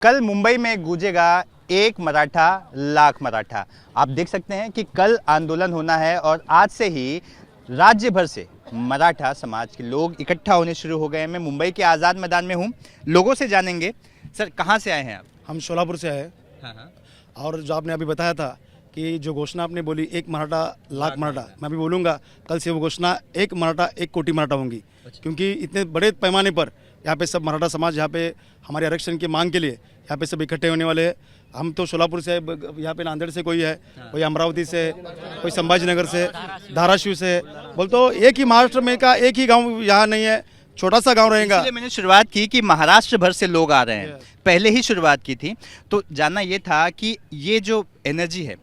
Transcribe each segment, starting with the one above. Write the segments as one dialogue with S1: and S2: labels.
S1: कल मुंबई में गूंजेगा एक मराठा लाख मराठा। आप देख सकते हैं कि कल आंदोलन होना है और आज से ही राज्य भर से मराठा समाज के लोग इकट्ठा होने शुरू हो गए हैं। मैं मुंबई के आज़ाद मैदान में हूं, लोगों से जानेंगे। सर, कहां से आए हैं आप?
S2: हम शोलापुर से आए।
S1: हाँ।
S2: और जो आपने अभी बताया था कि जो घोषणा आपने बोली एक मराठा लाख मराठा, मैं अभी बोलूँगा कल से वो घोषणा एक मराठा एक कोटि मराठा होंगी। क्योंकि इतने बड़े पैमाने पर यहाँ पे सब मराठा समाज यहाँ पे हमारे आरक्षण की मांग के लिए यहाँ पे सब इकट्ठे होने वाले हैं। हम तो शोलापुर से, यहाँ पे नांदेड़ से कोई है, कोई अमरावती से, कोई संभाजीनगर से, धाराशिव से। बोल तो एक ही महाराष्ट्र में का एक ही गांव यहाँ नहीं है, छोटा सा गांव रहेगा।
S1: इसलिए मैंने शुरुआत की कि महाराष्ट्र भर से लोग आ रहे हैं, पहले ही शुरुआत की थी। तो जानना ये था कि ये जो एनर्जी है,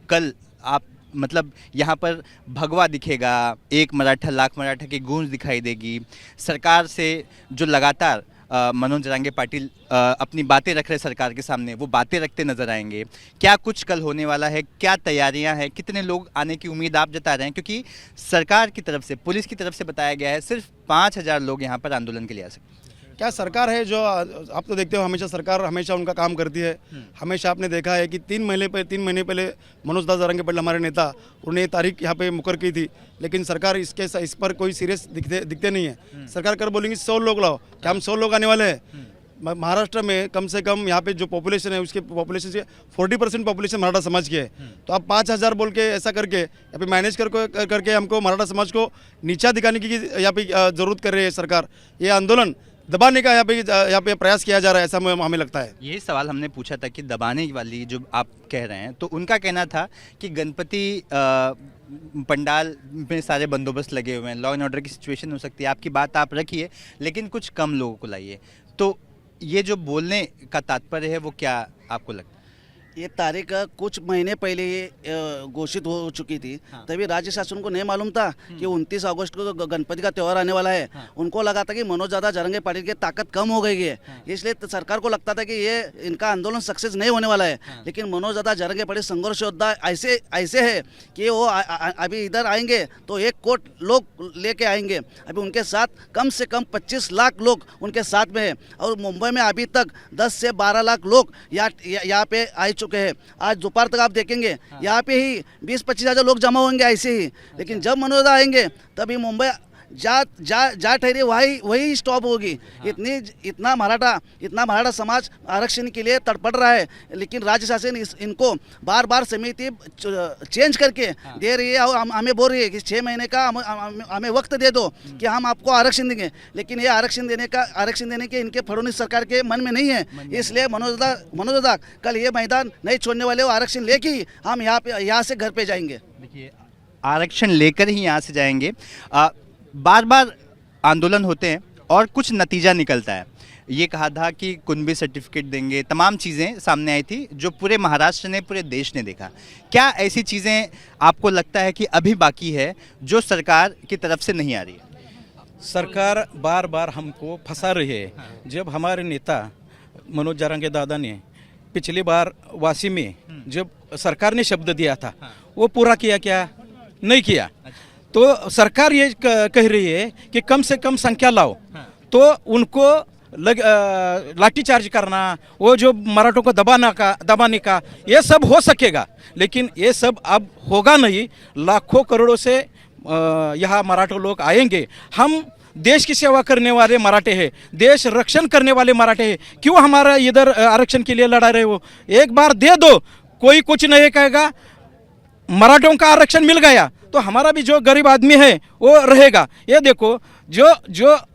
S1: कल आप मतलब यहाँ पर भगवा दिखेगा, एक मराठा लाख मराठा की गूंज दिखाई देगी। सरकार से जो लगातार मनोज जरांगे पाटिल अपनी बातें रख रहे सरकार के सामने, वो बातें रखते नजर आएंगे। क्या कुछ कल होने वाला है, क्या तैयारियां हैं, कितने लोग आने की उम्मीद आप जता रहे हैं? क्योंकि सरकार की तरफ से, पुलिस की तरफ से बताया गया है सिर्फ 5,000 लोग यहाँ पर आंदोलन के लिए आ सकते हैं।
S2: क्या सरकार है जो आप तो देखते हो, हमेशा सरकार हमेशा उनका काम करती है। हमेशा आपने देखा है कि 3 महीने पहले मनोज दास जरांगे पाटिल हमारे नेता, उन्होंने ये तारीख यहाँ पे मुकर की थी, लेकिन सरकार इस पर कोई सीरियस दिखते नहीं है। सरकार कर बोलेंगे 100 लोग लाओ, क्या हम 100 लोग आने वाले हैं? महाराष्ट्र में कम से कम यहाँ पे जो पॉपुलेशन है, उसके पॉपुलेशन से 40% पॉपुलेशन मराठा समाज की है। तो आप 5,000 बोल के ऐसा करके यहाँ पे मैनेज करके हमको मराठा समाज को नीचा दिखाने की यहाँ पे जरूरत कर रही है सरकार। ये आंदोलन दबाने का यहाँ पे प्रयास किया जा रहा है, ऐसा हमें लगता है।
S1: यही सवाल हमने पूछा था कि दबाने वाली जो आप कह रहे हैं, तो उनका कहना था कि गणपति पंडाल में सारे बंदोबस्त लगे हुए हैं, लॉ एंड ऑर्डर की सिचुएशन हो सकती है। आपकी बात आप रखिए, लेकिन कुछ कम लोगों को लाइए। तो ये जो बोलने का तात्पर्य है वो क्या आपको लगता है?
S3: ये तारीख कुछ महीने पहले ही घोषित हो चुकी थी। तभी राज्य शासन को नहीं मालूम था कि 29 अगस्त को गणपति का त्यौहार आने वाला है। उनको लगा था कि मनोज दादा जरांगे पाटिल की ताकत कम हो गई है, इसलिए सरकार को लगता था कि ये इनका आंदोलन सक्सेस नहीं होने वाला है। लेकिन मनोज दादा जरांगे पाटिल संघर्ष योद्धा ऐसे है कि वो अभी इधर आएंगे तो 1 करोड़ लोग लेके आएंगे। अभी उनके साथ कम से कम 25 लाख लोग उनके साथ में है। और मुंबई में अभी तक 10 से 12 लाख लोग यहाँ पे आ चुके हैं। आज दोपहर तक आप देखेंगे यहाँ पे ही 20-25 हज़ार लोग जमा होंगे ऐसे ही। लेकिन जब मनोज दादा आएंगे तभी मुंबई जा ठहरी वही स्टॉप होगी। इतना मराठा समाज आरक्षण के लिए तड़पड़ रहा है, लेकिन राज्य शासन इनको बार बार समिति चेंज करके दे रही है और हमें बोल रही है कि 6 महीने का हमें वक्त दे दो कि हम आपको आरक्षण देंगे। लेकिन ये आरक्षण देने के इनके फडणवीस सरकार के मन में नहीं है। इसलिए मनोज दादा कल ये मैदान नहीं छोड़ने वाले, वो आरक्षण लेके ही हम यहाँ से घर पे जाएंगे।
S1: देखिए, आरक्षण लेकर ही यहाँ से जाएंगे। बार बार आंदोलन होते हैं और कुछ नतीजा निकलता है। ये कहा था कि कुनबी सर्टिफिकेट देंगे, तमाम चीज़ें सामने आई थी जो पूरे महाराष्ट्र ने, पूरे देश ने देखा। क्या ऐसी चीज़ें आपको लगता है कि अभी बाकी है जो सरकार की तरफ से नहीं आ रही है?
S4: सरकार बार बार हमको फंसा रही है। जब हमारे नेता मनोज जरांगे दादा ने पिछली बार वासी में जब सरकार ने शब्द दिया था, वो पूरा किया क्या? नहीं किया। तो सरकार ये कह रही है कि कम से कम संख्या लाओ, तो उनको लाठीचार्ज करना, वो जो मराठों को दबाने का ये सब हो सकेगा। लेकिन ये सब अब होगा नहीं। लाखों करोड़ों से यहाँ मराठा लोग आएंगे। हम देश की सेवा करने वाले मराठे हैं, देश रक्षण करने वाले मराठे हैं। क्यों हमारा इधर आरक्षण के लिए लड़ा रहे हो? एक बार दे दो, कोई कुछ नहीं कहेगा। मराठों का आरक्षण मिल गया तो हमारा भी जो गरीब आदमी है वो रहेगा। ये देखो, जो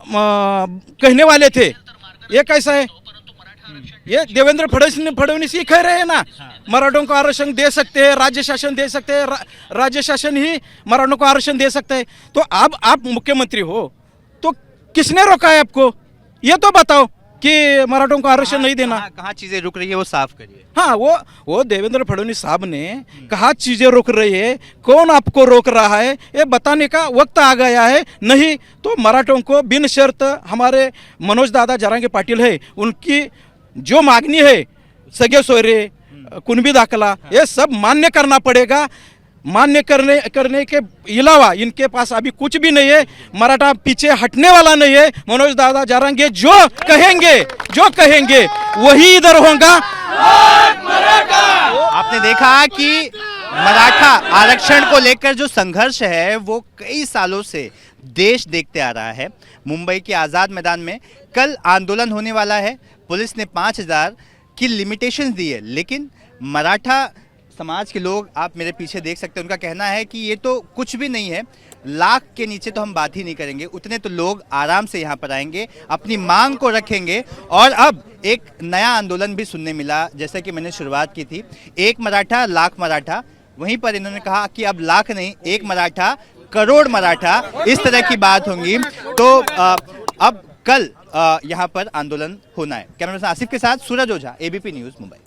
S4: कहने वाले थे ये कैसा है? ये देवेंद्र फडणवीस ही कह रहे हैं ना, मराठों को आरक्षण दे सकते हैं, राज्य शासन दे सकते हैं, राज्य शासन ही मराठों को आरक्षण दे सकते हैं। तो अब आप मुख्यमंत्री हो तो किसने रोका है आपको? ये तो बताओ कि मराठों को आरक्षण नहीं देना।
S1: कहाँ चीजें रुक रही है वो साफ करिए।
S4: हाँ, वो देवेंद्र फडणवीस साहब ने कहा चीजें रोक रही है, कौन आपको रोक रहा है, ये बताने का वक्त आ गया है। नहीं तो मराठों को बिन शर्त, हमारे मनोज दादा जरांगे पाटिल है, उनकी जो मांगनी है, सगे सोयरे, कुणबी दाखला, ये सब मान्य करना पड़ेगा। मान्य करने के अलावा इनके पास अभी कुछ भी नहीं है। मराठा पीछे हटने वाला नहीं है। मनोज दादा जारंगे जो कहेंगे वही इधर होगा।
S1: आपने देखा कि मराठा आरक्षण को लेकर जो संघर्ष है वो कई सालों से देश देखते आ रहा है। मुंबई के आज़ाद मैदान में कल आंदोलन होने वाला है। पुलिस ने 5000 की लिमिटेशन दी है, लेकिन मराठा समाज के लोग, आप मेरे पीछे देख सकते हैं, उनका कहना है कि ये तो कुछ भी नहीं है, लाख के नीचे तो हम बात ही नहीं करेंगे। उतने तो लोग आराम से यहाँ पर आएंगे, अपनी मांग को रखेंगे। और अब एक नया आंदोलन भी सुनने मिला, जैसे कि मैंने शुरुआत की थी, एक मराठा लाख मराठा। वहीं पर इन्होंने कहा कि अब लाख नहीं, एक मराठा करोड़ मराठा, इस तरह की बात होंगी। तो अब कल यहाँ पर आंदोलन होना है। कैमरा पर्सन आसिफ के साथ सूरज ओझा, एबीपी न्यूज़, मुंबई।